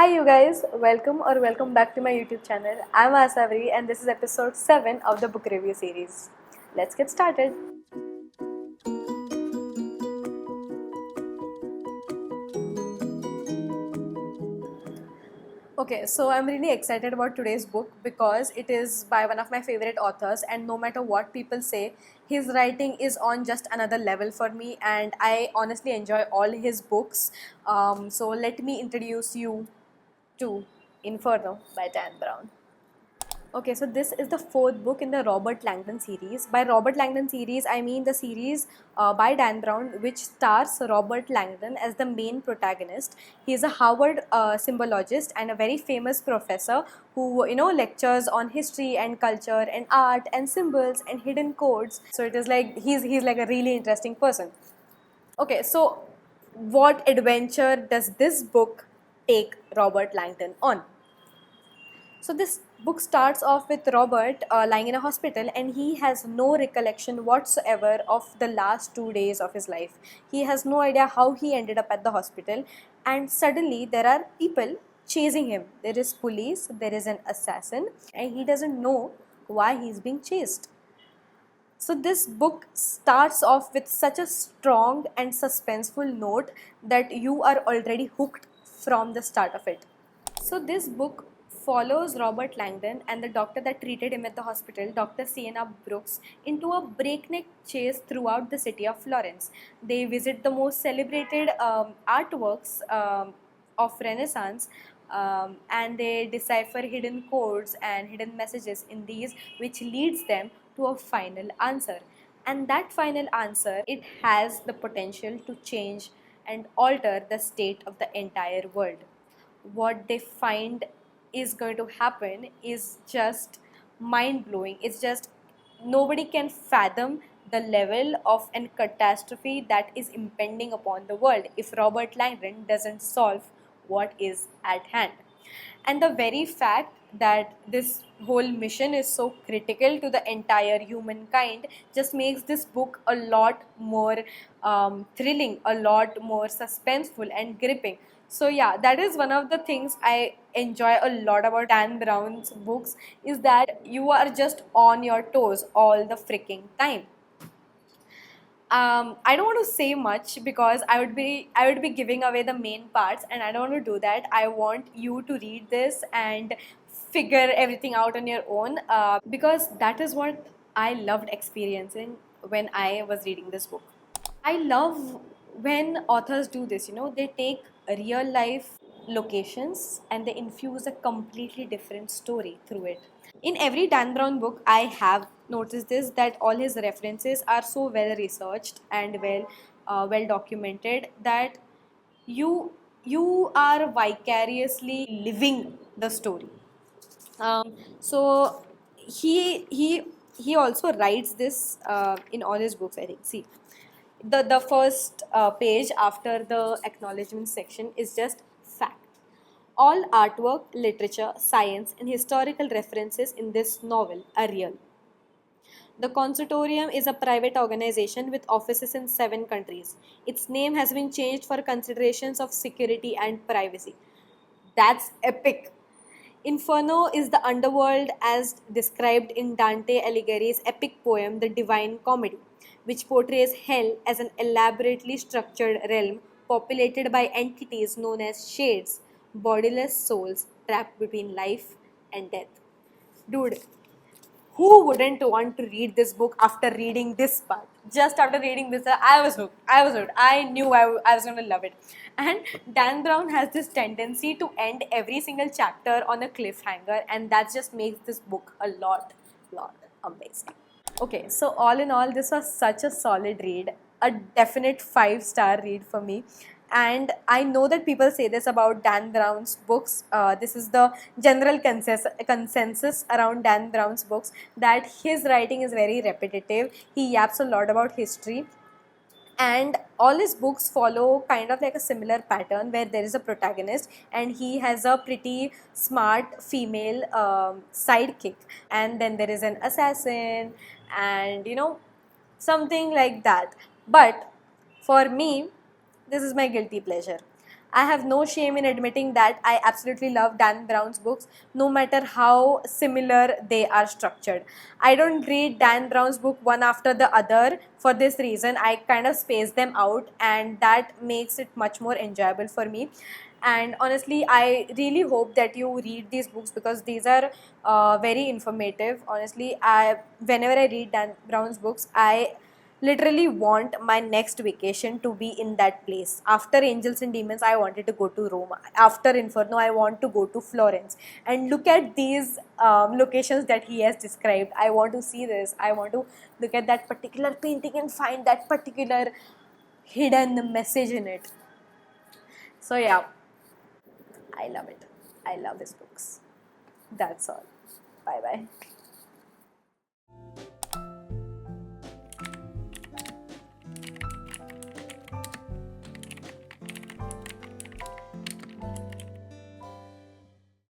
Hi you guys, welcome back to my YouTube channel. I'm Asavri and this is episode 7 of the book review series. Let's get started. Okay, so I'm really excited about today's book because it is by one of my favorite authors, and no matter what people say, his writing is on just another level for me, and I honestly enjoy all his books. So let me introduce you to Inferno by Dan Brown. Okay, so this is the fourth book in the Robert Langdon series. By Robert Langdon series, I mean the series by Dan Brown, which stars Robert Langdon as the main protagonist. He is a Harvard symbologist and a very famous professor who lectures on history and culture and art and symbols and hidden codes. So it is like he's like a really interesting person. Okay, so what adventure does this book take Robert Langdon on? So this book starts off with Robert lying in a hospital, and he has no recollection whatsoever of the last 2 days of his life. He has no idea how he ended up at the hospital, and suddenly there are people chasing him. There is police, there is an assassin, and he doesn't know why he's being chased. So this book starts off with such a strong and suspenseful note that you are already hooked from the start of it. So this book follows Robert Langdon and the doctor that treated him at the hospital, Dr. Sienna Brooks, into a breakneck chase throughout the city of Florence. They visit the most celebrated artworks of Renaissance, and they decipher hidden codes and hidden messages in these, which leads them to a final answer. And that final answer, it has the potential to change and alter the state of the entire world. What they find is going to happen is just mind blowing. It's just nobody can fathom the level of an catastrophe that is impending upon the world if Robert Langdon doesn't solve what is at hand. And the very fact that this whole mission is so critical to the entire humankind just makes this book a lot more thrilling, a lot more suspenseful and gripping. So yeah, that is one of the things I enjoy a lot about Dan Brown's books, is that you are just on your toes all the freaking time. I don't want to say much because I would be giving away the main parts, and I don't want to do that. I want you to read this and figure everything out on your own, because that is what I loved experiencing when I was reading this book. I love when authors do this, they take real life locations and they infuse a completely different story through it. In every Dan Brown book, I have noticed this, that all his references are so well researched and well documented that you you are vicariously living the story. So he also writes this in all his books, I think. See, the first page after the acknowledgement section is just fact. All artwork, literature, science, and historical references in this novel are real. The Conservatorium is a private organization with offices in 7 countries. Its name has been changed for considerations of security and privacy. That's epic. Inferno is the underworld as described in Dante Alighieri's epic poem The Divine Comedy, which portrays hell as an elaborately structured realm populated by entities known as shades, bodiless souls trapped between life and death. Dude, who wouldn't want to read this book after reading this part? Just after reading this, I was hooked. I was hooked. I knew I was going to love it. And Dan Brown has this tendency to end every single chapter on a cliffhanger, and that just makes this book a lot amazing. Okay, so all in all, this was such a solid read, a definite 5-star read for me. And I know that people say this about Dan Brown's books. This is the general consensus around Dan Brown's books, that his writing is very repetitive. He yaps a lot about history, and all his books follow kind of like a similar pattern where there is a protagonist and he has a pretty smart female sidekick, and then there is an assassin, and something like that. But for me, this is my guilty pleasure. I have no shame in admitting that I absolutely love Dan Brown's books, no matter how similar they are structured. I don't read Dan Brown's book one after the other for this reason. I kind of space them out, and that makes it much more enjoyable for me. And honestly, I really hope that you read these books because these are very informative. Honestly, whenever I read Dan Brown's books, I literally want my next vacation to be in that place. After Angels and Demons, I wanted to go to Rome. After Inferno, I want to go to Florence. And look at these locations that he has described. I want to see this. I want to look at that particular painting and find that particular hidden message in it. So yeah, I love it. I love his books. That's all. Bye bye.